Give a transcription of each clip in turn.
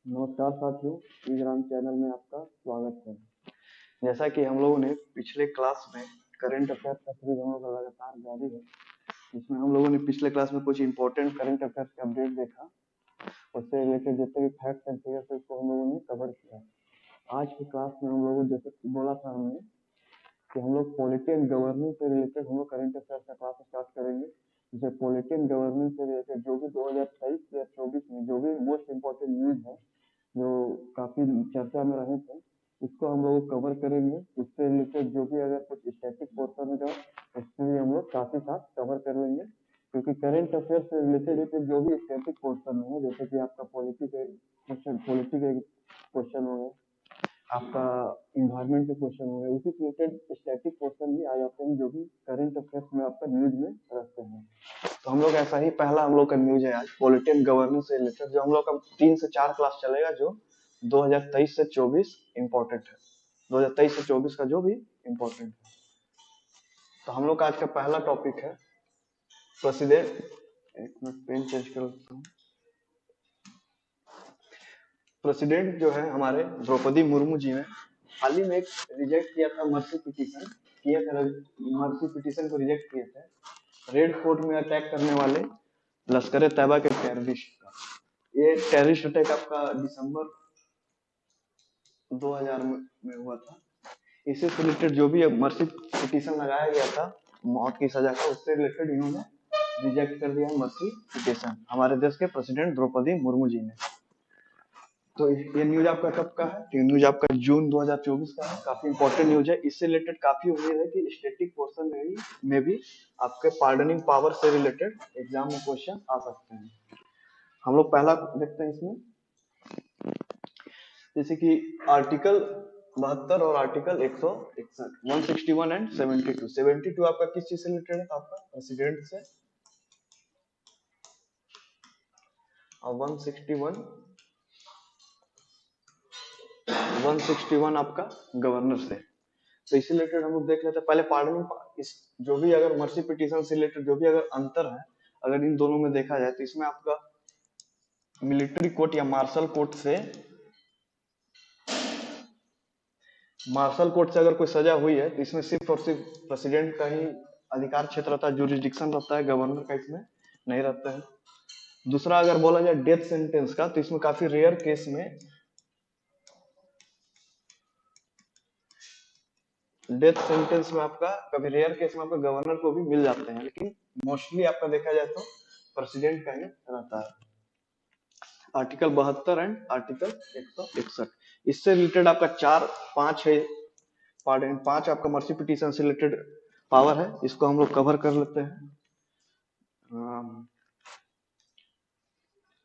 नमस्कार साथियों, इंग्राम चैनल में आपका स्वागत है। जैसा कि हम लोगों ने पिछले क्लास में करंट अफेयर का सीरीज हम लोग का लगातार जारी है, जिसमें हम लोगों ने पिछले क्लास में कुछ इंपॉर्टेंट करंट अफेयर्स के अपडेट देखा। उससे रिलेटेड जितने भी फैक्ट्स एंड फिगर्स है उसको हम लोगों ने कवर किया। आज की क्लास में हम लोगों जैसे बोला था हमने कि हम लोग पॉलिटी एंड गवर्नेंस से रिलेटेड हम लोग करंट अफेयर्स का क्लास स्टार्ट करेंगे। जैसे पॉलिटी एंड गवर्नेंस से रिलेटेड जो भी 2023 या 24 में जो भी मोस्ट इम्पोर्टेंट न्यूज है, जो काफी चर्चा में रहे थे, उसको हम लोग कवर करेंगे। उससे रिलेटेड जो भी अगर कुछ स्टैटिक पोर्शन होगा उसको भी हम लोग साथ ही साथ कवर कर लेंगे, क्योंकि करंट अफेयर से रिलेटेड जो भी स्टैटिक पोर्शन है, जैसे कि आपका पॉलिटी के क्वेश्चन हो गए, आपका इन्वायरमेंट के क्वेश्चन हो गए, उसी से रिलेटेड स्टैटिक क्वेश्चन भी आ जाते हैं जो कि करंट अफेयर्स में आपका न्यूज में रखते हैं। तो हम लोग ऐसा ही पहला हम लोग का न्यूज है आज पॉलिटी एंड गवर्नेंस से रिलेटेड, जो हम लोग का 3 से 4 क्लास चलेगा, जो 2023 से 24 इम्पोर्टेंट है। 2023 से 24 का जो भी इम्पोर्टेंट है। तो हम लोग का आज का पहला टॉपिक है प्रेसिडेंट। एक मिनट पेन चेंज कर लेता हूँ। प्रेसिडेंट जो है हमारे द्रौपदी मुर्मू जी ने हाल ही में एक रिजेक्ट किया था मर्सी पिटीशन, मर्सी पिटीशन को रिजेक्ट किए थे रेड फोर्ट में अटैक करने वाले लश्कर तैयबा के टेररिस्ट का। ये टेररिस्ट अटैक आपका दिसंबर 2000 में हुआ था। इससे रिलेटेड जो भी मर्सी पिटीशन लगाया गया था मौत की सजा का, उससे रिलेटेड इन्होंने रिजेक्ट कर दिया मर्सी पिटीशन हमारे देश के प्रेसिडेंट द्रौपदी मुर्मू जी ने। तो ये न्यूज आपका कब का है? ये न्यूज आपका जून 2024 का है। काफी इंपॉर्टेंट न्यूज है। इससे रिलेटेड काफी उम्मीद है कि स्टैटिक पोर्शन में भी आपके पार्डनिंग पावर से रिलेटेड एग्जाम में क्वेश्चन आ सकते हैं। हम लोग पहला देखते हैं इसमें, जैसे कि आर्टिकल 72 और आर्टिकल 161, 161 एंड 72। 72 आपका किस चीज से रिलेटेड है? आपका प्रेसिडेंट से। और 161 161 आपका गवर्नर से। तो इसी रिलेटेड हम लोग देख लेते हैं पहले पार्लियामेंट। इस जो भी अगर मर्सी पिटीशन से रिलेटेड जो भी अगर अंतर है, अगर इन दोनों में देखा जाए, तो इसमें आपका मिलिट्री कोर्ट या मार्शल कोर्ट से अगर कोई सजा हुई है, तो इसमें सिर्फ और सिर्फ प्रेसिडेंट का ही अधिकार क्षेत्र रहता है, जुरिस्डिक्शन रहता है, गवर्नर का इसमें नहीं रहता है। दूसरा अगर बोला जाए डेथ सेंटेंस का, तो इसमें काफी रेयर केस में डेथ सेंटेंस में आपका कभी रेयर केस में आपका गवर्नर को भी मिल जाते हैं, लेकिन मोस्टली आपका देखा जाए तो प्रेसिडेंट का ही रहता है। आर्टिकल 72 एंड आर्टिकल 161, इससे रिलेटेड आपका 4 5 है। पार्ट 5 आपका मर्सी पिटीशन से रिलेटेड पावर है, इसको हम लोग कवर कर लेते हैं।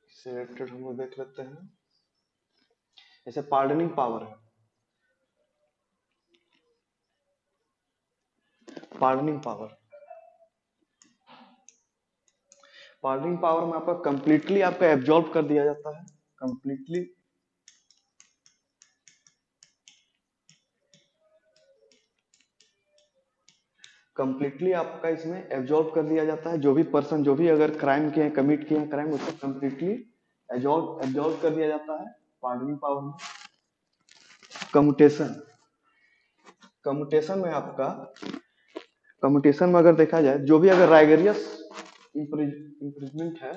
इससे रिलेटेड हम लोग देख लेते हैं। जैसे पार्डनिंग पावर है, पार्डनिंग पावर पार्डनिंग पावर में आपका कंप्लीटली आपका एब्जॉर्ब कर दिया जाता है। कंप्लीटली कंप्लीटली आपका इसमें एब्जॉर्ब कर दिया जाता है। जो भी पर्सन जो भी अगर क्राइम किए कमिट किए हैं क्राइम, उसको कंप्लीटली एब्जॉर्ब कर दिया जाता है पार्डनिंग पावर में। कम्यूटेशन कम्यूटेशन में आपका कम्यूटेशन में अगर देखा जाए, जो भी अगर राइगरियस इंप्रिजमेंट है,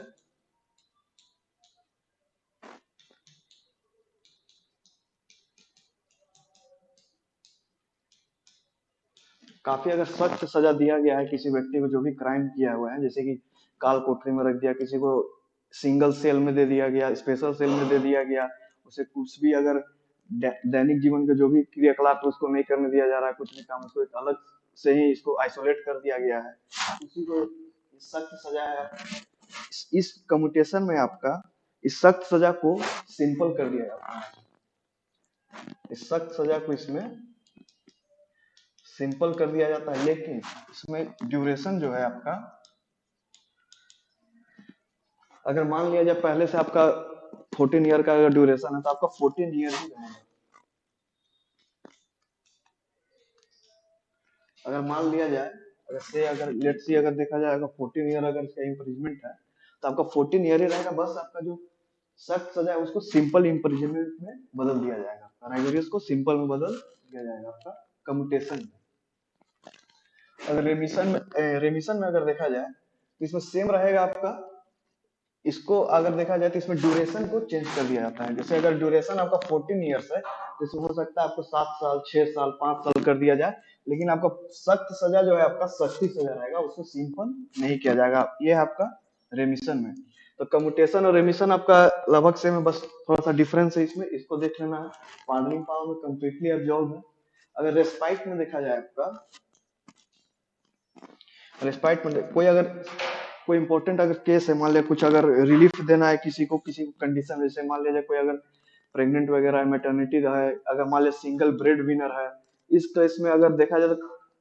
काफी अगर सख्त सजा दिया गया है किसी व्यक्ति को जो भी क्राइम किया हुआ है, जैसे कि काल कोठरी में रख दिया, किसी को सिंगल सेल में दे दिया गया, स्पेशल सेल में दे दिया गया, उसे कुछ भी अगर दैनिक जीवन के जो भी क्रियाकलाप है उसको नहीं करने दिया जा रहा है, कुछ भी काम, उसको एक अलग से ही इसको आइसोलेट कर दिया गया है, उसी को सख्त सजा है। इस कम्यूटेशन में आपका इस सख्त सजा को सिंपल कर दिया जाता है। इस सख्त सजा को इसमें सिंपल कर दिया जाता है, लेकिन इसमें ड्यूरेशन जो है आपका, अगर मान लिया जाए पहले से आपका 14 ईयर का अगर ड्यूरेशन है, तो आपका 14 ईयर ही रहेगा। अगर मान लिया जाए, अगर लेट सी अगर देखा जाए, अगर 14 ईयर अगर इसका इम्प्रिजमेंट है, तो आपका 14 ईयर ही रहेगा। बस आपका जो सख्त सजा है उसको सिंपल इम्प्रिजनमेंट में बदल दिया जाएगा, राइगोरियस को सिंपल में बदल दिया जाएगा आपका कम्यूटेशन में। अगर रेमिशन में अगर देखा जाए तो इसमें सेम रहेगा आपका, इसको अगर देखा जाए तो इसमें ड्यूरेशन को चेंज कर दिया जाता है। जैसे अगर ड्यूरेशन आपका 14 ईयर्स है तो इसमें हो सकता है आपको 7 साल, 6 साल, 5 साल कर दिया जाए, लेकिन आपका सख्त सजा जो है आपका सख्ती सजा रहेगा, उसको सिंपल नहीं किया जाएगा। ये है आपका रेमिशन में। तो कम्यूटेशन और रेमिशन आपका लगभग सेम है, बस थोड़ा सा डिफरेंस है इसमें, इसको देख लेना है। पार्डनिंग पावर में कम्प्लीटली अब्जॉर्ब है। अगर रेस्पाइट में देखा जाए आपका, रेस्पाइट में कोई अगर कोई इंपॉर्टेंट अगर केस है, मान लिया कुछ अगर रिलीफ देना है किसी को कंडीशन, जैसे मान लीजिए कोई अगर प्रेग्नेंट वगैरह है, मैटरनिटी है, अगर मान लिया सिंगल ब्रेड विनर है, इस केस में अगर देखा जाए तो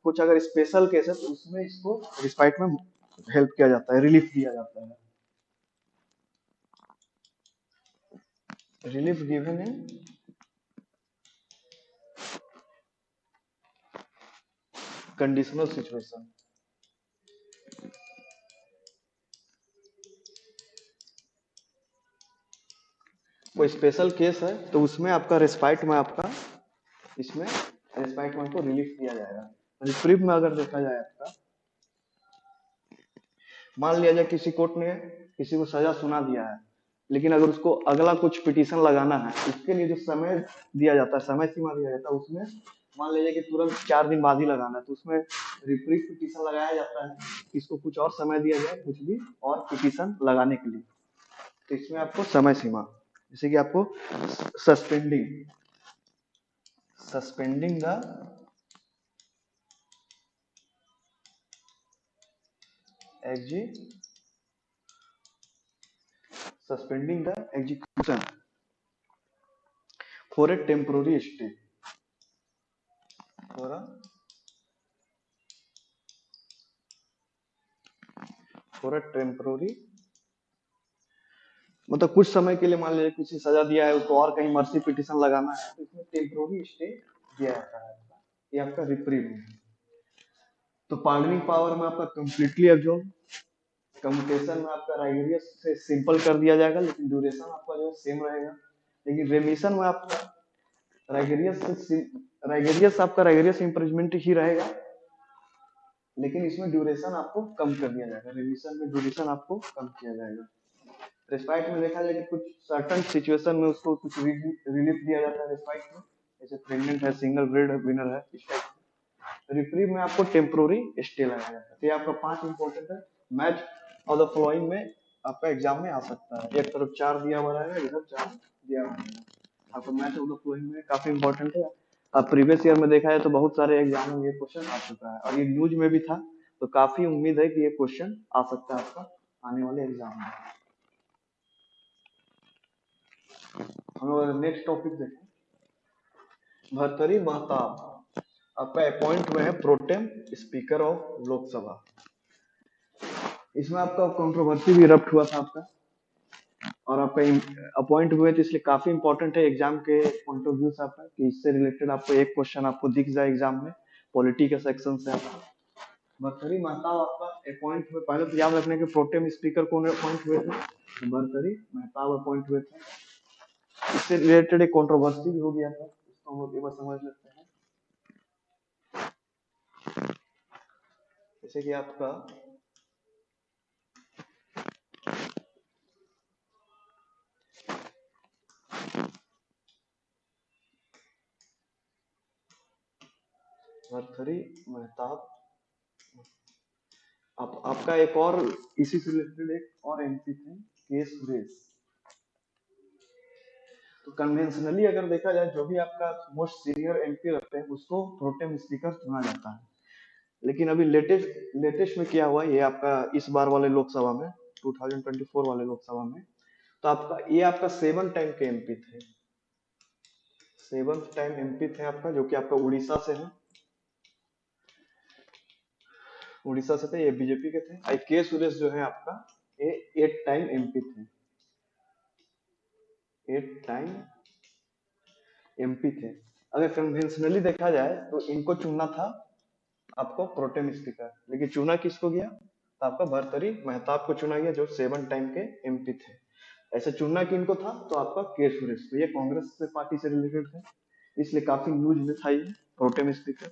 कुछ अगर स्पेशल केस है तो उसमें इसको रिस्पाइट में हेल्प किया जाता है, रिलीफ दिया जाता है। Relief given in conditional situation. कोई स्पेशल केस है तो उसमें आपका रेस्पाइट में आपका, इसमें रेस्पाइट में आपको रिलीफ दिया जाएगा। रिप्रीव में अगर देखा जाए आपका, मान लिया जाए किसी कोर्ट ने किसी को सजा सुना दिया है, लेकिन अगर उसको अगला कुछ पिटीशन लगाना है, उसके लिए जो समय दिया जाता है, समय सीमा दिया जाता है, उसमें मान लीजिए कि तुरंत 4 दिन बाद ही लगाना है, तो उसमें रिप्रीव पिटीशन लगाया जाता है, इसको कुछ और समय दिया जाए कुछ भी और पिटीशन लगाने के लिए। तो इसमें आपको समय सीमा, जैसे कि आपको सस्पेंडिंग सस्पेंडिंग द एग्जी suspending the execution for a temporary stay, for for a temporary, मतलब कुछ समय के लिए मान लीजिए किसी सजा दिया है उसको और कहीं मर्सी पिटीशन लगाना है, तो इसमें टेम्पोररी स्टे दिया जाता है। ये आपका रिप्रीव है। तो पार्डनिंग पावर में आपका कंप्लीटली एब्जॉर्ब, कम्यूटेशन में आपका राइगोरियस से सिंपल कर दिया जाएगा, लेकिन ड्यूरेशन आपका जो सेम रहेगा। लेकिन रेमिशन में आपका राइगोरियस इम्प्रिजमेंट ही रहेगा, लेकिन इसमें ड्यूरेशन आपको कम कर दिया जाएगा। रेमिशन में ड्यूरेशन आपको कम किया जाएगा। रेस्पाइट में देखा जाए कि कुछ सर्टन सिचुएशन में उसको कुछ रिलीफ दिया जाता है रेस्पाइट में, जैसे प्रेग्नेंट है, सिंगल ब्रेड विनर है, इस टाइप। रिप्रीव में आपको टेम्पोररी स्टे लगाया जाता है। तो ये आपका 5 इंपॉर्टेंट है। मैच ऑफ द फ्लोइंग में आपका एग्जाम में आ सकता है। एक तरफ 4 दिया हुआ रहेगा, इधर 4 दिया हुआ रहेगा। आपको मैच ऑफ द फ्लोइंग में काफी इंपॉर्टेंट है। अब प्रीवियस ईयर में देखा जाए तो बहुत सारे एग्जाम में ये क्वेश्चन आ चुका है और ये न्यूज में भी था, तो काफी उम्मीद है कि ये क्वेश्चन आ सकता है आपका आने वाले एग्जाम में। हम लोग नेक्स्ट टॉपिक देखें। भर्तरी महताब आपका अपॉइंट हुए हैं प्रोटेम स्पीकर ऑफ लोकसभा। इसमें आपका कंट्रोवर्सी भी इरप्ट हुआ था आपका, और आपका अपॉइंट हुए तो इसलिए काफी इंपॉर्टेंट है एग्जाम के पॉइंट ऑफ व्यू से आपका, कि इससे रिलेटेड आपको एक क्वेश्चन आपको दिख जाए एग्जाम में, पॉलिटी के सेक्शन से आपका। भर्तरी महताब आपका अपॉइंट हुए, पहले तो याद रखने के प्रोटेम स्पीकर कौन अपॉइंट हुए थे, तो भर्तरी महताब अपॉइंट हुए थे। इससे रिलेटेड एक कंट्रोवर्सी भी हो गया था, इसको हम लोग एक बार समझ लेते हैं। जैसे कि आपका भर्तरी महताब, आपका एक और इसी से रिलेटेड एक और एमपी थे, के सुरेश। तो कन्वेंशनली अगर देखा जाए जो भी आपका मोस्ट सीनियर एमपी रहते हैं उसको प्रोटेम स्पीकर चुना जाता है। लेकिन अभी लेटेस्ट में क्या हुआ, ये आपका इस बार वाले लोकसभा में, 2024 वाले लोकसभा में, तो आपका ये आपका 7 टाइम के एमपी थे, 7th टाइम एमपी थे आपका, जो कि आपका उड़ीसा से है, उड़ीसा से थे, ये बीजेपी के थे। आई के सुरेश जो है आपका, ये 8 टाइम एमपी थे, 8 टाइम एमपी थे। अगर कन्वेंशनली देखा जाए तो इनको चुनना था आपको प्रोटेम स्पीकर, लेकिन चुना किसको गया, तो आपका भर्तरी महताब को चुना गया, जो 7 टाइम के एमपी थे। ऐसे चुनना किनको था, तो आपका के सुरेश, तो ये कांग्रेस से पार्टी से रिलेटेड थे, इसलिए काफी न्यूज में था ये प्रोटेम स्पीकर।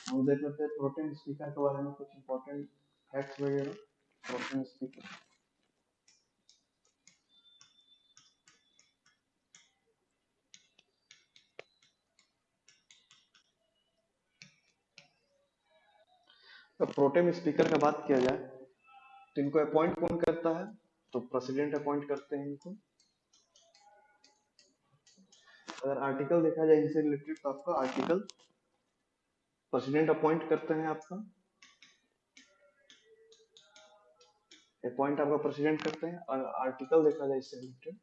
हम देख लेते हैं प्रोटेम स्पीकर के बारे में कुछ इंपॉर्टेंट फैक्ट्स वगैरह। प्रोटेम स्पीकर, तो प्रोटेम स्पीकर का बात किया जाए तो इनको अपॉइंट कौन करता है, तो प्रेसिडेंट अपॉइंट करते हैं इनको। अगर आर्टिकल देखा जाए इनसे रिलेटेड तो आपका आर्टिकल प्रेसिडेंट अपॉइंट करते हैं आपका, अपॉइंट आपका प्रेसिडेंट करते हैं। और आर्टिकल देखा जाए इससे रिलेटेड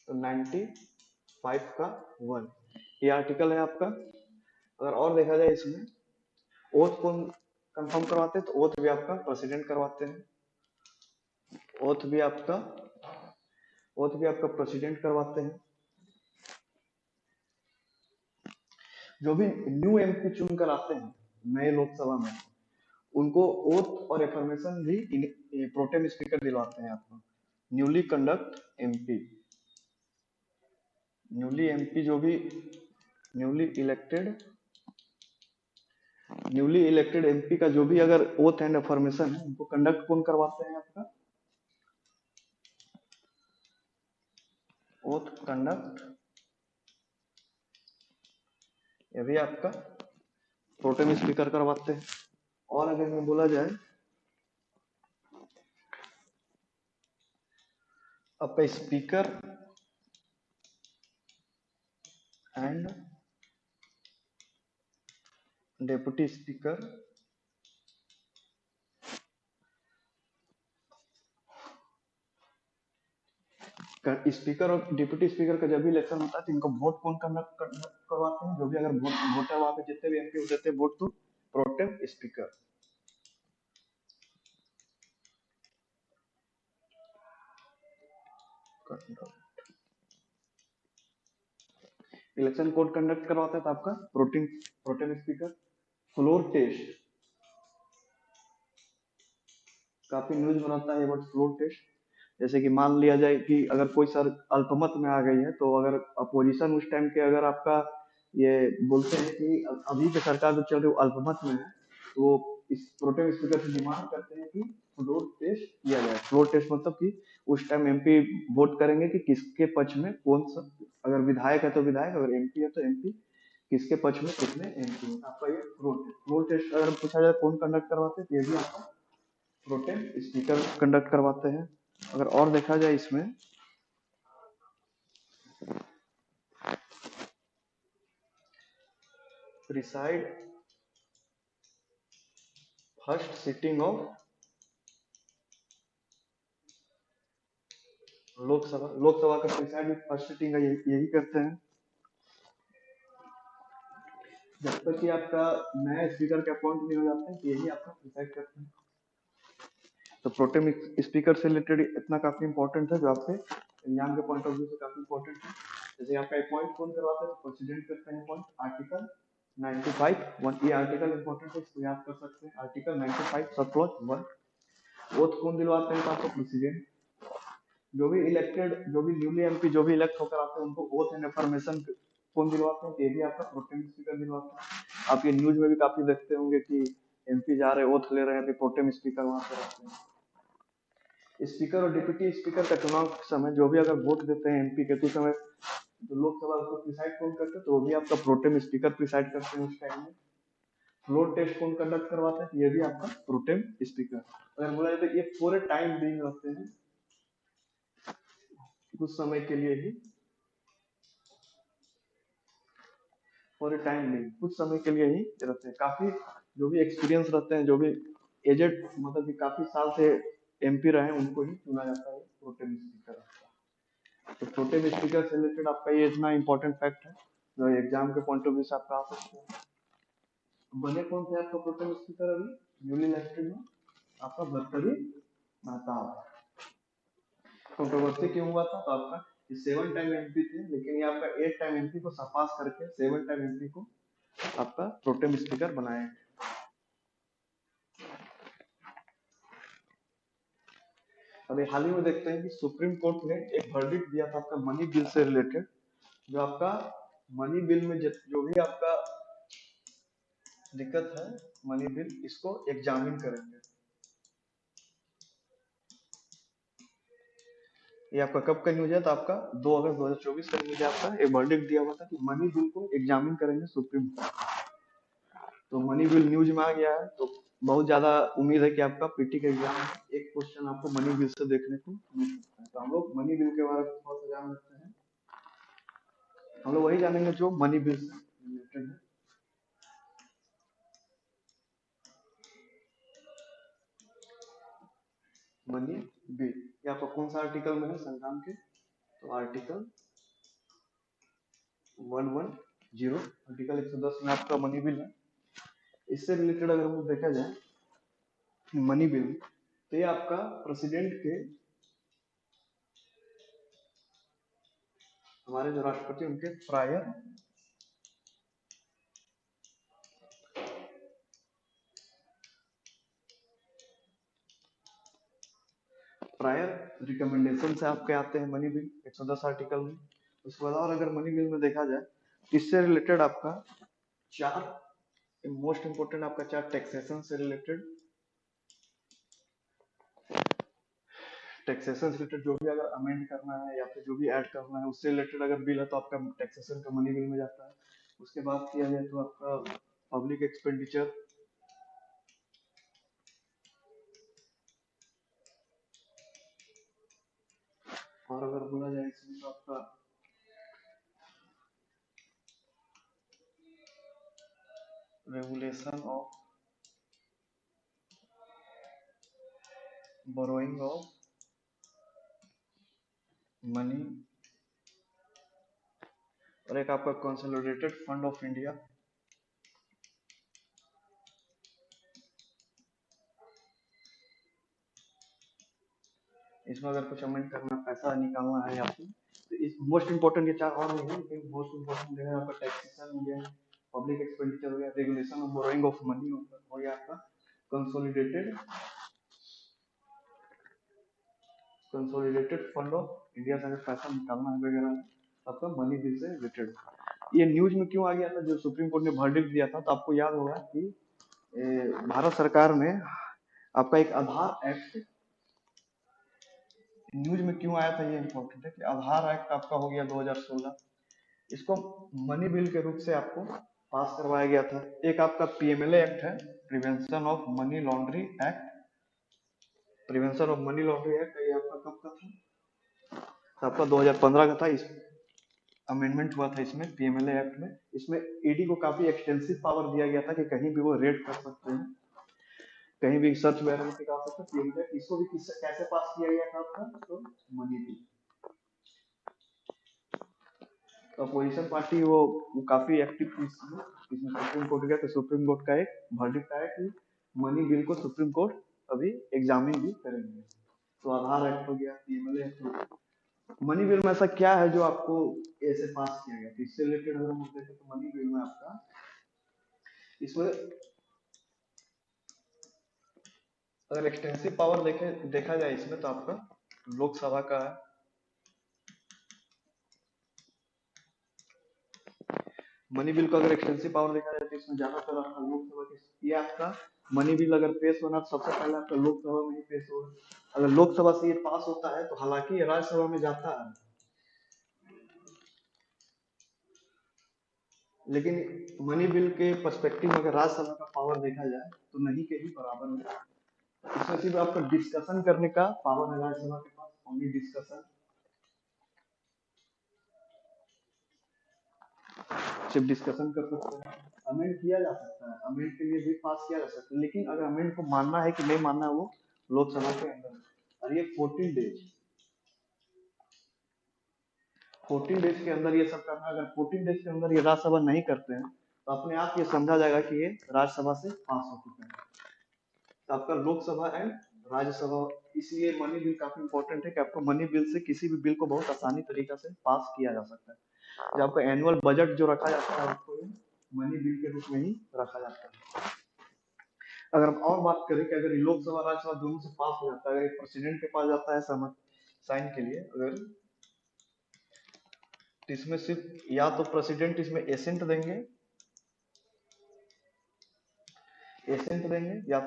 तो 95 का 1 ये आर्टिकल है आपका। अगर और देखा जाए इसमें ओथ कौन कंफर्म करवाते हैं, तो ओथ भी आपका प्रेसिडेंट करवाते हैं। ओथ भी आपका ओथ भी आपका प्रेसिडेंट करवाते हैं। जो भी न्यू एमपी चुन कर आते हैं नए लोकसभा में, उनको ओथ और एफर्मेशन भी प्रोटेम स्पीकर दिलवाते हैं आपको। Newly conduct MP, newly MP जो भी newly elected newly elected MP का जो भी अगर ओथ एंड अफर्मेशन है, उनको कंडक्ट कौन करवाते हैं आपका, ओथ कंडक्ट, ये भी आपका प्रोटेम स्पीकर करवाते हैं। और अगर मैं बोला जाए आपका speaker and deputy speaker, speaker और डिप्यूटी स्पीकर का जब भी इलेक्शन होता है तो इनको वोट कौन कंडक्ट करवाते हैं, जो भी अगर वोटर वहां पे जितने भी एमपी देते हैं वोट, तो pro tem speaker. Election code conduct करवाता है तो आपका pro tem pro tem speaker. Floor test, काफी न्यूज बनाता है ये वर्ड फ्लोर टेस्ट। जैसे कि मान लिया जाए कि अगर कोई सर अल्पमत में आ गई है, तो अगर अपोजिशन उस टाइम के अगर आपका ये बोलते हैं कि अभी के सरकार जो चल रही है वो अल्पमत में है, तो वो इस प्रोटेम स्पीकर से डिमांड करते हैं कि फ्लोर टेस्ट किया जाए। फ्लोर टेस्ट मतलब कि उस टाइम एमपी वोट करेंगे कि किसके पक्ष में कौन सा, अगर विधायक है तो विधायक, अगर एमपी है तो एमपी, किसके पक्ष में कितने एमपी है, आपका ये फ्लोर टेस्ट अगर पूछा जाए कौन कंडक्ट करवाते हैं, तो ये भी आपका प्रोटेम स्पीकर कंडक्ट करवाते हैं। अगर और देखा जाए इसमें preside first sitting of Lok Sabha, Lok Sabha का प्रिसाइड फर्स्ट सिटिंग है, यही करते हैं। जब तक कि आपका नया स्पीकर के अपॉइंट नहीं हो जाते हैं, तो यही आपका प्रिसाइड करते हैं। तो प्रोटेम स्पीकर से रिलेटेड इतना काफी इंपॉर्टेंट है, जो आपके एग्जाम के पॉइंट ऑफ व्यू से काफी इंपॉर्टेंट है। जैसे आपका अपॉइंट कौन करवाता है, तो प्रेसिडेंट करते हैं अपॉइंट। आर्टिकल 95 1 ये आर्टिकल इंपॉर्टेंट है, इसको याद कर सकते हैं। Article 95 sub clause 1। ओथ कौन दिलवाते हैं, तो आपको प्रेसिडेंट। जो भी इलेक्टेड, जो भी न्यूली एमपी जो भी इलेक्ट होकर आते हैं, उनको ओथ एंड अफर्मेशन कौन दिलवाते हैं, तो ये भी आपका प्रोटेम स्पीकर दिलवाता है। आप ये न्यूज में भी काफी देखते होंगे कि एमपी जा रहे हैं ओथ ले रहे हैं, प्रोटेम स्पीकर वहां पे रहते हैं। स्पीकर और डिप्टी स्पीकर का चुनाव के समय जो भी अगर वोट देते हैं एमपी के, तो उस समय जो लोकसभा उसको प्रिसाइड कौन करते हैं, तो वो भी आपका प्रोटेम स्पीकर प्रिसाइड करते हैं उस टाइम में। फ्लोर टेस्ट कौन कंडक्ट करवाते हैं, तो ये भी आपका प्रोटेम स्पीकर। अगर बोला जाए तो ये पूरे टाइम बीइंग रहते हैं, कुछ समय के लिए ही, पूरे टाइम बीइंग कुछ समय के लिए ही रहते हैं। काफी जो भी एक्सपीरियंस रहते हैं, जो भी एजेड मतलब कि काफी साल से एमपी रहे हैं, उनको ही चुना जाता है प्रोटेम स्पीकर। तो प्रोटेम स्पीकर से रिलेटेड आपका ये इतना इंपॉर्टेंट फैक्ट है, जो एग्जाम के पॉइंट ऑफ व्यू से आपका आ सकते हैं। बने कौन थे आपका प्रोटेम स्पीकर अभी न्यूली इलेक्टेड में, आपका भर्तृहरि महताब। कंट्रोवर्सी क्यों हुआ था, तो आपका 7 टाइम एमपी थे, लेकिन ये आपका 8 टाइम एमपी को सरपास करके 7 टाइम एमपी को आपका प्रोटेम स्पीकर बनाए। अभी हाल ही में देखते हैं कि सुप्रीम कोर्ट ने एक वर्डिक्ट दिया था आपका मनी बिल से रिलेटेड। जो आपका मनी बिल में जो भी आपका दिक्कत है, मनी बिल इसको एग्जामिन करेंगे। ये आपका कब का न्यूज है? तो आपका 2 अगस्त 2024 का न्यूज है। आपका एक वर्डिक्ट दिया हुआ था कि मनी बिल को एग्जामिन करेंगे सुप्रीम कोर्ट। तो मनी बिल न्यूज में आ गया है, तो बहुत ज्यादा उम्मीद है कि आपका पीटी का एग्जाम में एक क्वेश्चन आपको मनी बिल से देखने को मिल सकता है। तो हम लोग मनी बिल के बारे में थोड़ा सा जान लेते हैं। हम लोग वही जानेंगे जो मनी बिल से रिलेटेड है। मनी बिल ये आपका कौन सा आर्टिकल में है संविधान के? तो आर्टिकल 110, आर्टिकल 110 में आपका मनी बिल है। इससे रिलेटेड अगर हम देखा जाए मनी बिल, तो ये आपका प्रेसिडेंट के, हमारे जो राष्ट्रपति उनके प्रायर रिकमेंडेशन से आपके आते हैं मनी बिल 110 आर्टिकल में। उसके बाद और अगर मनी बिल में देखा जाए, इससे रिलेटेड आपका चार मोस्ट इंपोर्टेंट आपका चार टैक्सेशन से रिलेटेड, टैक्सेशन से रिलेटेड जो भी अगर अमेंड करना है या फिर जो भी ऐड करना है उससे रिलेटेड अगर बिल है तो आपका टैक्सेशन का मनी बिल में जाता है। उसके बाद किया जाए तो आपका पब्लिक एक्सपेंडिचर, और अगर बोला जाए इसमें तो आपका regulation of borrowing of money, और एक आपका कंसोलिडेटेड फंड ऑफ इंडिया। इसमें अगर कुछ अमेंड करना, पैसा निकालना है या फिर, तो इस मोस्ट इंपोर्टेंट ये चार और नहीं है, लेकिन मोस्ट इंपोर्टेंट है आपका टैक्सेशन हो गया, पब्लिक एक्सपेंडिचर हो गया, regulation of borrowing of money हो गया, आपका consolidated consolidated fund of India से अगर पैसा निकालना है वगैरह आपका मनी बिल से रिलेटेड। ये न्यूज में क्यों आ गया था? जो सुप्रीम कोर्ट ने वर्डिक्ट दिया था, तो आपको याद होगा कि भारत सरकार ने आपका एक आधार एक्ट, न्यूज में क्यों आया था ये इम्पोर्टेंट है कि आधार एक्ट आपका हो गया 2016, इसको मनी बिल के रूप से आपको पास करवाया गया था। एक आपका पीएमएलए एक्ट है, prevention of money laundry act, prevention of money laundry act, ये आपका कब का था? तो आपका 2015 का था। इस अमेंडमेंट हुआ था इसमें पीएमएलए एक्ट में। इसमें ईडी को काफी एक्सटेंसिव पावर दिया गया था कि कहीं भी वो रेड कर सकते हैं, कहीं भी सर्च वगैरह निकाल सकते हैं। पीएमएलए इसको भी कैसे पास किया गया था आपका? तो मनी बिल। अपोजिशन पार्टी वो काफी एक्टिव थी इसमें। सुप्रीम कोर्ट गया तो सुप्रीम कोर्ट का एक वर्डिक्ट आया कि मनी बिल को सुप्रीम कोर्ट अभी एग्जामिन भी करेंगे। तो आधार एक्ट हो गया, पीएमएलए एक्ट हो गया। मनी बिल में ऐसा क्या है जो आपको ऐसे पास किया गया? तो इससे रिलेटेड अगर हम देखें तो मनी बिल में आपका इसमें अगर एक्सटेंसिव पावर देखा जाए इसमें, तो आपका लोकसभा का है। मनी बिल को अगर एक्सटेंसिव पावर देखा जाए तो इसमें ज्यादातर आपका लोकसभा के, ये आपका मनी बिल अगर पेश होना तो सबसे पहले आपका लोकसभा में ही पेश होगा। अगर लोकसभा से ये पास होता है तो हालांकि ये राज्यसभा में जाता है, लेकिन मनी बिल के पर्सपेक्टिव में अगर राज्यसभा का पावर देखा जाए तो नहीं के ही बराबर है। इसमें सिर्फ आपका डिस्कशन करने का पावर है राज्यसभा के पास, ओनली डिस्कशन, सिर्फ डिस्कशन कर सकते हैं। अमेंड किया जा सकता है, अमेंड के लिए भी पास किया जा सकता है, लेकिन अगर अमेंड को मानना है कि नहीं मानना है वो लोकसभा के अंदर है। और ये 14 डेज के अंदर ये सब करना है। अगर 14 डेज के अंदर ये राज्यसभा नहीं करते हैं तो अपने आप ये समझा जाएगा कि ये राज्यसभा से पास हो चुका है। तो आपका लोकसभा एंड राज्यसभा, इसलिए मनी बिल काफी इंपॉर्टेंट है कि आपको मनी बिल से किसी भी बिल को बहुत आसानी तरीका से पास किया जा सकता है। जब आपका एनुअल बजट जो रखा जाता है उसको मनी बिल के रूप में ही रखा जाता है। अगर हम और बात करें कि अगर ये लोकसभा राज्यसभा दोनों से पास हो जाता है, अगर प्रेसिडेंट के पास जाता है समन साइन के लिए, अगर तो इसमें सिर्फ या तो प्रेसिडेंट इसमें एसेंट देंगे या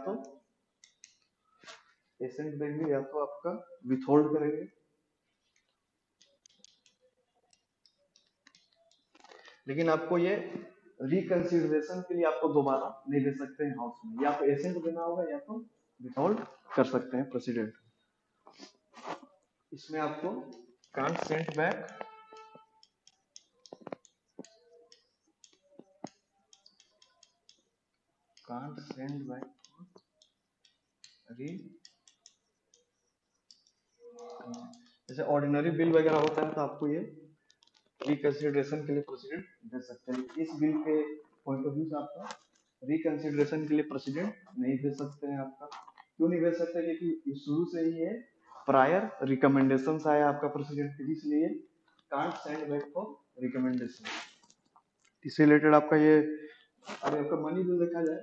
तो आपका विथहोल्ड करेंगे। लेकिन आपको ये रिकंसिडरेशन के लिए आपको दोबारा नहीं दे सकते हैं हाउस में, या तो एसेंट देना होगा या तो विथहोल्ड कर सकते हैं प्रेसिडेंट। इसमें आपको कांट सेंड बैक री, जैसे ऑर्डिनरी बिल वगैरह होता है तो आपको ये रिकंसिडरेशन के लिए प्रेसिडेंट दे सकते हैं। इस बिल के पॉइंट ऑफ व्यू से आपका रिकंसिडरेशन के लिए प्रेसिडेंट नहीं दे सकते हैं। आपका क्यों नहीं दे सकते? क्योंकि ये शुरू से ही है प्रायर रिकमेंडेशन आया आपका प्रेसिडेंट के, इसलिए can't send back for recommendation. इससे रिलेटेड आपका ये, अगर आपका मनी बिल देखा जाए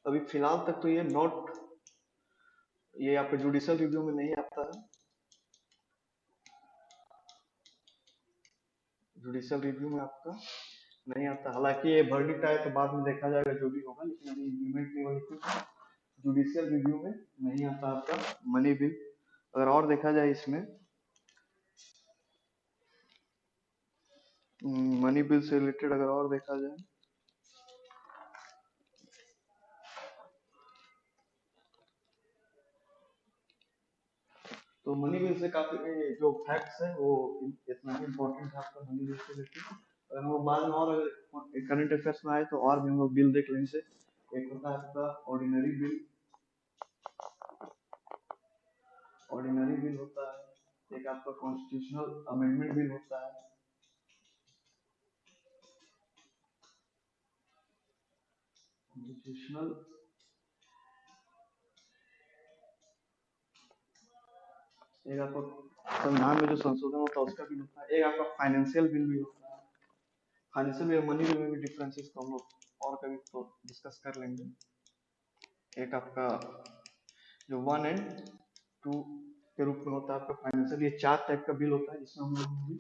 अभी फिलहाल तक तो ये नॉट, ये आपका जुडिशियल रिव्यू में नहीं आता है, जुडिशियल रिव्यू में आपका नहीं आता। हालांकि ये वर्डिक्ट आए तो बाद में देखा जाएगा जो भी होगा, लेकिन अभी इम्प्लीमेंट नहीं हुआ, जुडिशियल रिव्यू में नहीं आता आपका मनी बिल। अगर और देखा जाए इसमें मनी बिल से रिलेटेड अगर और देखा जाए तो मनी बिल से काफी जो फैक्ट्स है वो इतना ही इम्पोर्टेंट है आपका मनी बिल से रिलेटेड। अगर हम लोग बाद में और अगर करंट अफेयर्स में आए तो और भी हम लोग बिल देख लेंगे से। एक होता है आपका ऑर्डिनरी बिल होता है, एक आपका कॉन्स्टिट्यूशनल अमेंडमेंट बिल होता है, कॉन्स्टिट्यूशनल एक आपका संविधान में जो संशोधन होता है उसका बिल होता है, एक आपका फाइनेंशियल बिल भी होता है। फाइनेंशियल बिल मनी बिल में भी डिफरेंसेस तो हम लोग और कभी तो डिस्कस कर लेंगे। एक आपका जो 1 एंड 2 के रूप में होता है आपका फाइनेंशियल, ये 4 टाइप का बिल होता है जिसमें हम लोगों ने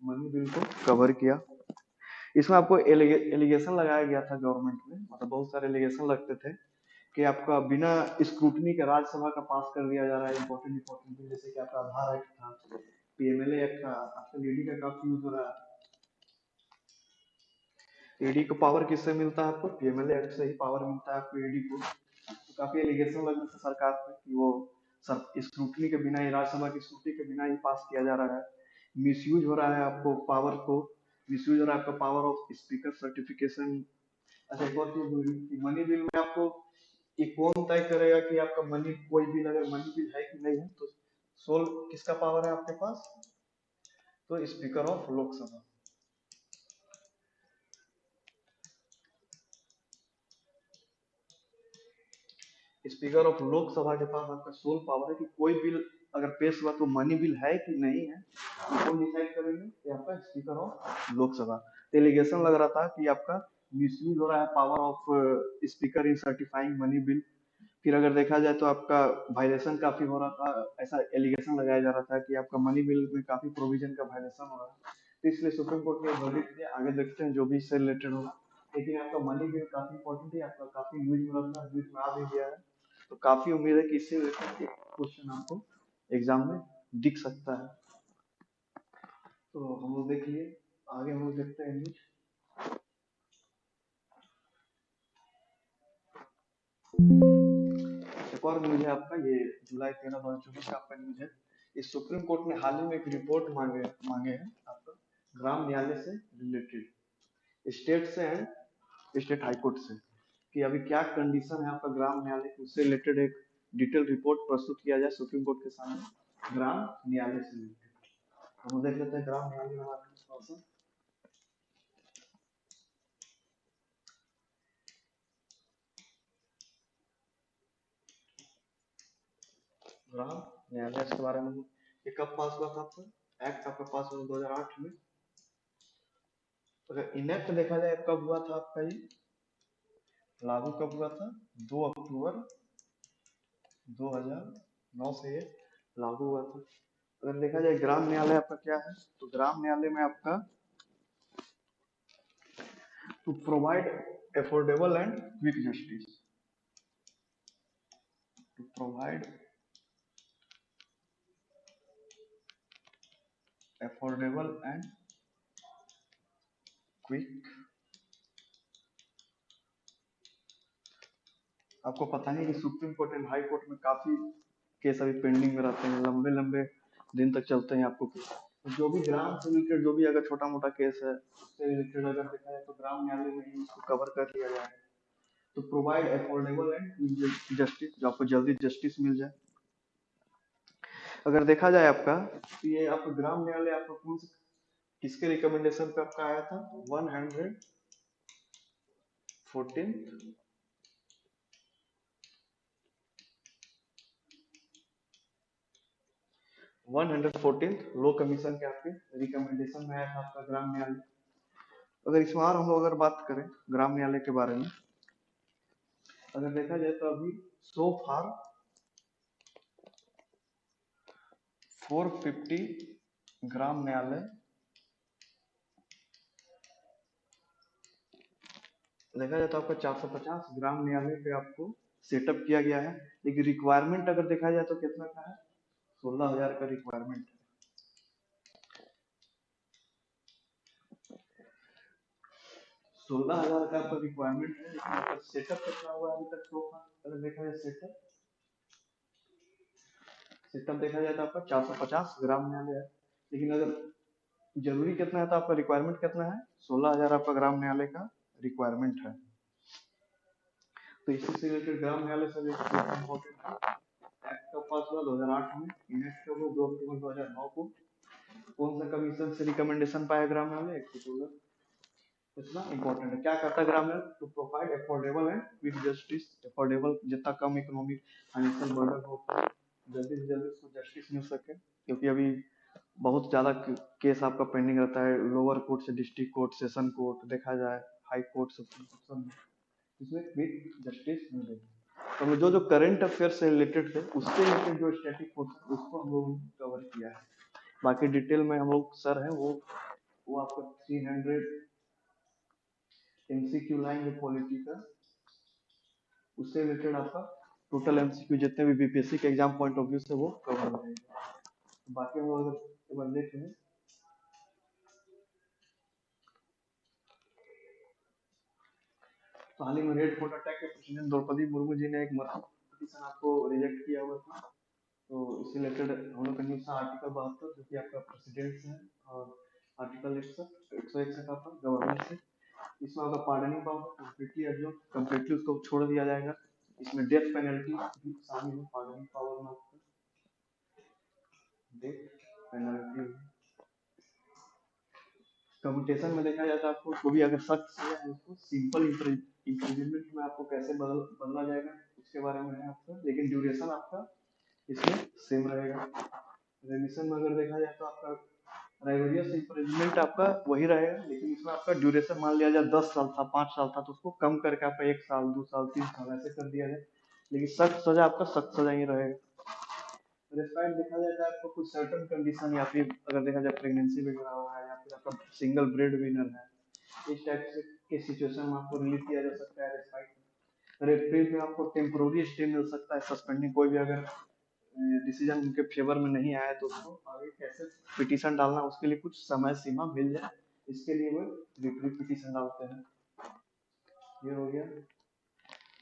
मनी बिल को कवर किया। इसमें आपको एलिगेशन लगाया गया था गवर्नमेंट में, मतलब बहुत सारे एलिगेशन लगते थे कि आपका बिना स्क्रूटनी के राज्यसभा का पास कर दिया जा रहा है इंपॉर्टेंट बिल, जैसे कि आपका आधार एक्ट था, पीएमएलए एक्ट था, आजकल ईडी का काफी यूज हो रहा है। ईडी को पावर किससे मिलता है? आपको पीएमएलए एक्ट से ही पावर मिलता है आपको ईडी को। तो काफी एलिगेशन लग रहे थे सरकार पे कि वो सर स्क्रूटनी के बिना ही, राज्यसभा की स्क्रूटनी के बिना ही पास किया जा रहा है, मिसयूज हो रहा है आपको पावर को, मिसयूज हो रहा है आपका पावर ऑफ स्पीकर सर्टिफिकेशन। अच्छा एक और चीज हुई कि मनी बिल में आपको ये कौन तय करेगा कि आपका मनी, कोई बिल अगर मनी बिल है कि नहीं है तो सोल किसका पावर है आपके पास? तो speaker of Lok Sabha. Speaker of Lok Sabha के पास आपका सोल पावर है कि कोई बिल अगर पेश हुआ तो मनी बिल है कि नहीं है, तो कौन डिसाइड करेंगे? कि आपका स्पीकर ऑफ लोकसभा। एलिगेशन लग रहा था कि आपका मिसयूज हो रहा है power of speaker in certifying money bill. फिर अगर देखा जाए तो आपका वायलेशन काफी हो रहा था, ऐसा एलिगेशन लगाया जा रहा था कि आपका मनी बिल में काफी प्रोविजन का वायलेशन हो रहा है, तो इसलिए सुप्रीम कोर्ट ने वर्डिक्ट दिया। आगे देखते हैं जो भी इससे रिलेटेड होगा, लेकिन आपका मनी बिल काफी इंपॉर्टेंट है, आपका काफी यूज में रहता है, यूज में आ भी गया है, तो काफी उम्मीद है कि इससे रिलेटेड क्वेश्चन आपको एग्जाम में दिख सकता है। तो हम लोग देख लिए, आगे हम लोग देखते हैं न्यूज। एक और न्यूज है आपका, ये जुलाई 13 2024 का आपका न्यूज है। इस सुप्रीम कोर्ट ने हाल ही में एक रिपोर्ट मांगे हैं आपका ग्राम न्यायालय से रिलेटेड, स्टेट से एंड स्टेट हाई कोर्ट से, कि अभी क्या कंडीशन है आपका ग्राम न्यायालय की, उससे रिलेटेड एक डिटेल रिपोर्ट प्रस्तुत किया जाए सुप्रीम कोर्ट के सामने ग्राम न्यायालय से रिलेटेड। हम देख लेते हैं ग्राम न्यायालय हमारा ग्राम न्यायालय के बारे में। ये कब पास हुआ था आपका एक्ट? आपका पास हुआ 2008 में। अगर इनेक्ट देखा जाए कब हुआ था आपका ये? लागू कब हुआ था? 2 अक्टूबर 2009 से ये लागू हुआ था। अगर देखा जाए ग्राम न्यायालय आपका क्या है, तो ग्राम न्यायालय में आपका to provide affordable and quick justice, to provide affordable and quick. आपको पता नहीं कि Supreme Court and High Court में काफी केस अभी पेंडिंग में रहते हैं, लंबे लंबे दिन तक चलते हैं आपको केस। जो भी ग्राम से रिलेटेड जो भी अगर छोटा मोटा केस है उससे रिलेटेड अगर देखा जाए तो ग्राम न्यायालय में ही उसको कवर कर लिया जाए, तो प्रोवाइड अफोर्डेबल एंड जस्टिस, जो आपको जल्दी जस्टिस मिल जाए। अगर देखा जाए आपका तो ये आपका ग्राम न्यायालय आपका कौन से किसके रिकमेंडेशन पे आपका आया था? 114 लो कमीशन के आपके रिकमेंडेशन में आया था आपका ग्राम न्यायालय। अगर इसमें और हम लोग अगर बात करें ग्राम न्यायालय के बारे में, अगर देखा जाए तो अभी सो फार 450 ग्राम न्यायालय, देखा जाए तो आपका 450 ग्राम न्यायालय पे आपको सेटअप किया गया है। लेकिन रिक्वायरमेंट अगर देखा जाए तो कितना का है? 16,000 का रिक्वायरमेंट है। 16,000 का आपका रिक्वायरमेंट है, लेकिन आपका सेटअप कितना हुआ है अभी तक तो? अगर देखा जाए सेटअप सेटअप देखा जाए तो आपका 450 ग्राम न्यायालय है। लेकिन अगर जरूरी कितना है तो आपका रिक्वायरमेंट कितना है? 16,000 आपका ग्राम न्यायालय का रिक्वायरमेंट है। तो इसी से रिलेटेड ग्राम न्यायालय से इम्पोर्टेंट एक्ट का पास हुआ 2008 में, इन एक्ट का वो 2 अक्टूबर 2009 को। कौन सा कमीशन से रिकमेंडेशन पाया ग्राम न्यायालय? इतना इंपॉर्टेंट है। क्या करता है ग्राम न्यायालय? To provide affordable and quick justice. Affordable जितना कम इकोनॉमिक फाइनेंशियल बर्डन हो, जल्दी से जल्दी उसको जस्टिस मिल सके, क्योंकि अभी बहुत ज्यादा केस आपका पेंडिंग रहता है लोअर कोर्ट से डिस्ट्रिक्ट कोर्ट, सेशन कोर्ट, देखा जाए हाई कोर्ट से, इसमें क्विक जस्टिस मिल रही है। तो जो जो करंट अफेयर से रिलेटेड थे उससे रिलेटेड जो स्टैटिक पोर्शन उसको हम लोग कवर किया है। बाकी डिटेल में हम लोग सर है वो आपको 300 एमसीक्यू लाएंगे पॉलिटी का, उससे रिलेटेड आपका टोटल एमसीक्यू जितने भी बीपीएससी के एग्जाम पॉइंट ऑफ व्यू से वो कवर हो जाएगा। तो बाकी हम लोग एक बार देखें तो हाल ही में रेड फोर्ट अटैक के प्रेसिडेंट द्रौपदी मुर्मू जी ने एक पिटीशन आपको रिजेक्ट किया हुआ था। तो इससे रिलेटेड हम लोग का न्यूज था आर्टिकल 72 जो कि आपका प्रेसिडेंट है, और आर्टिकल 161 आपका गवर्नर से। इसमें आपका pardoning power completely absorb, completely उसको छोड़ दिया जाएगा। इसमें डेथ पेनल्टी भी शामिल है पार्डनिंग पावर में, आपका डेथ पेनल्टी। कम्यूटेशन में देखा जाता है आपको को भी अगर सख्त सजा है उसको सिंपल इंप्रिजनमेंट में आपको कैसे बदला जाएगा उसके बारे में है आपका, लेकिन ड्यूरेशन आपका इसमें सेम रहेगा। रेमिशन में अगर देखा जाए तो आपका राइवरियस इंप्रिजनमेंट आपका वही रहेगा, लेकिन इसमें आपका ड्यूरेशन मान लिया जाए 10 साल था, 5 साल था, तो उसको कम करके आपका 1 साल, 2 साल, 3 साल ऐसे कर दिया जाए। लेकिन सख्त सजा आपका सख्त सजा ही रहेगा। रेस्पाइट देखा जाए तो आपको कुछ सर्टन कंडीशन, या फिर अगर देखा जाए प्रेगनेंसी वगैरह हो रहा है, या फिर आपका सिंगल ब्रेड विनर है, इस टाइप से के सिचुएशन में आपको रिलीफ किया जा सकता है रेस्पाइट। रेफरी में आपको टेम्पोररी स्टे मिल सकता है, सस्पेंडिंग कोई भी अगर डिसीजन उनके फेवर में नहीं आया तो उसको आगे कैसे पिटीशन डालना उसके लिए कुछ समय सीमा मिल जाए, इसके लिए वो रिफरी पिटीशन डालते हैं। ये हो गया।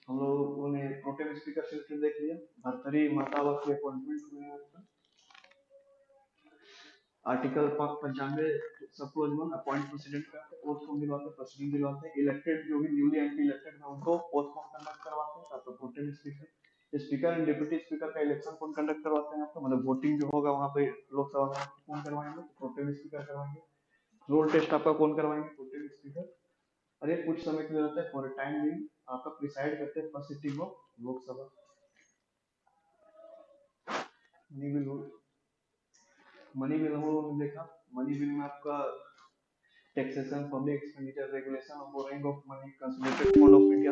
हम लोगों ने प्रोटेम स्पीकर से देख लिया। भरतरी महताब की अपॉइंटमेंट हुए हैं आपका। आर्टिकल 95 सब क्लोज वन अपॉइंट प्रेसिडेंट करते हैं, ओथ फॉर्म दिलवाते हैं, प्रेसिडेंट दिलवाते हैं, इलेक्टेड जो भी न्यूली एमपी इलेक्टेड है उनको ओथ फॉर्म कंडक्ट करवाते हैं, आपका pro tem speaker, speaker and deputy speaker का इलेक्शन कौन कंडक्ट करवाते हैं आपका, मतलब वोटिंग जो होगा वहां पे लोकसभा में कौन करवाएंगे? प्रोटेम स्पीकर करवाएंगे। रोल टेस्ट आपका कौन करवाएंगे? Pro tem speaker. अरे कुछ समय के लिए रहता है फॉर टाइम बिंग आपका प्रिसाइड करते हैं first sitting of Lok Sabha. Money bill, money bill हम लोगों ने देखा। मनी बिल में आपका taxation, public expenditure, regulation of borrowing of money, consolidated fund of India